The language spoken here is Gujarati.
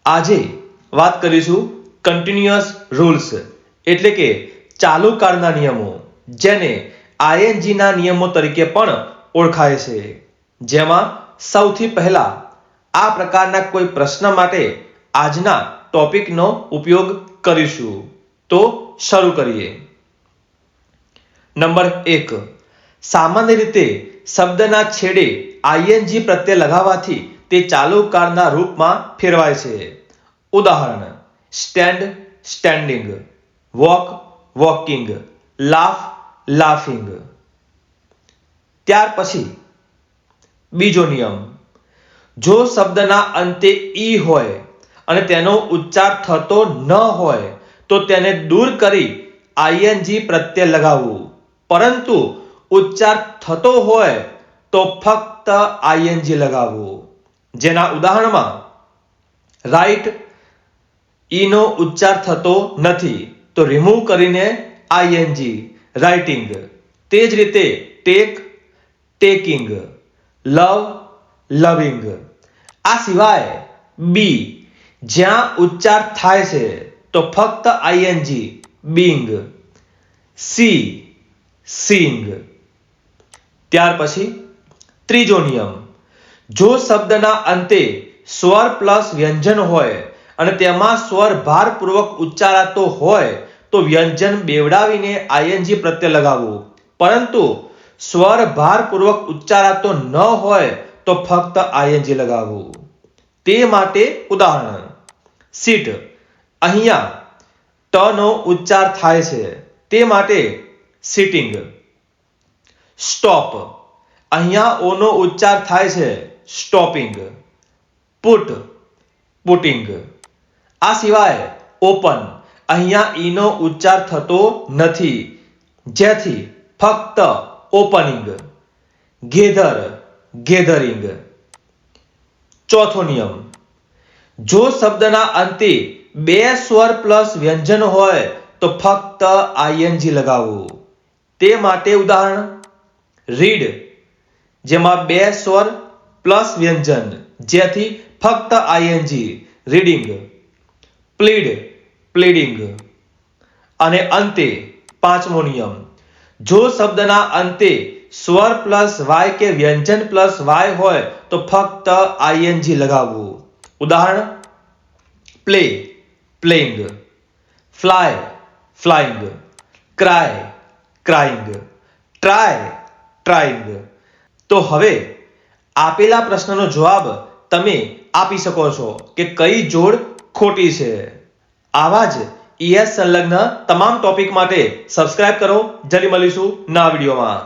આજે વાત કરીશું કન્ટિન્યુઅસ રૂલ્સ એટલે કે ચાલુ કાળના નિયમો, જેને ING ના નિયમો તરીકે પણ ઓળખાય છે. જેમાં સૌથી પહેલા આ પ્રકારના કોઈ પ્રશ્ન માટે આજના ટોપિકનો ઉપયોગ કરીશું. તો શરૂ કરીએ. નંબર 1. સામાન્ય રીતે શબ્દના છેડે ING પ્રત્યય લગાવવાથી તે ચાલુ કાળના રૂપમાં ફેરવાય છે. ઉદાહરણ: stand, standing, walk, walking, laugh, laughing. ત્યાર પછી બીજો નિયમ: જો શબ્દના અંતે ઈ હોય અને તેનો ઉચ્ચાર થતો ન હોય તો તેને દૂર કરી ING પ્રત્યય લગાવવું, પરંતુ ઉચ્ચાર થતો હોય તો ફક્ત ING લગાવવું. જેના ઉદાહરણમાં રાઈટ, ઈ નો ઉચ્ચાર થતો નથી તો રિમૂવ કરીને ING, રાઇટિંગ. તે જ રીતે ટેક, ટેકિંગ, લવ, લવિંગ. આ સિવાય બી, જ્યાં ઉચ્ચાર થાય છે તો ફક્ત ING, બીંગ, સી, સીંગ. ત્યાર પછી ત્રીજો નિયમ: જો શબ્દના અંતે સ્વર પ્લસ વ્યંજન હોય અને તેમાં સ્વર ભારપૂર્વક ઉચ્ચારાતો હોય તો વ્યંજન બેવડાવીને ING પ્રત્યય લગાવવું, પરંતુ સ્વર ભારપૂર્વક ઉચ્ચારાતો ન હોય તો ફક્ત ING લગાવવું. તે માટે ઉદાહરણ: સીટ, અહીંયા ટ નો ઉચ્ચાર થાય છે તે માટે સિટિંગ. સ્ટોપ, અહીંયા ઓ નો ઉચ્ચાર થાય છે સ્ટોપિંગ. Put, putting. આ સિવાય ઓપન, અહીંયા ઈ નો ઉચ્ચાર થતો નથી જેથી ફક્ત ઓપનિંગ. Gather, gathering. ચોથો નિયમ: જો શબ્દના અંતે બે સ્વર પ્લસ વ્યંજન હોય તો ફક્ત ING લગાવવું. તે માટે ઉદાહરણ: રીડ, જેમાં બે સ્વર પ્લસ વ્યંજન જેથી ફક્ત ING, રીડિંગ. પ્લીડ, પ્લીડિંગ. અને અંતે પાંચમો નિયમ: જો શબ્દના અંતે સ્વર પ્લસ વાય કે વ્યંજન પ્લસ વાય હોય તો ફક્ત ING લગાવવું. ઉદાહરણ: play, playing, fly, flying, cry, crying, try, trying. તો હવે આપેલા પ્રશ્નનો જવાબ તમે આપી શકો છો કે કઈ જોડ ખોટી છે. આવા જ ES સંલગ્ન તમામ ટોપિક માટે સબસ્ક્રાઇબ કરો. જલ્દી મળીશું નવા વિડીયોમાં.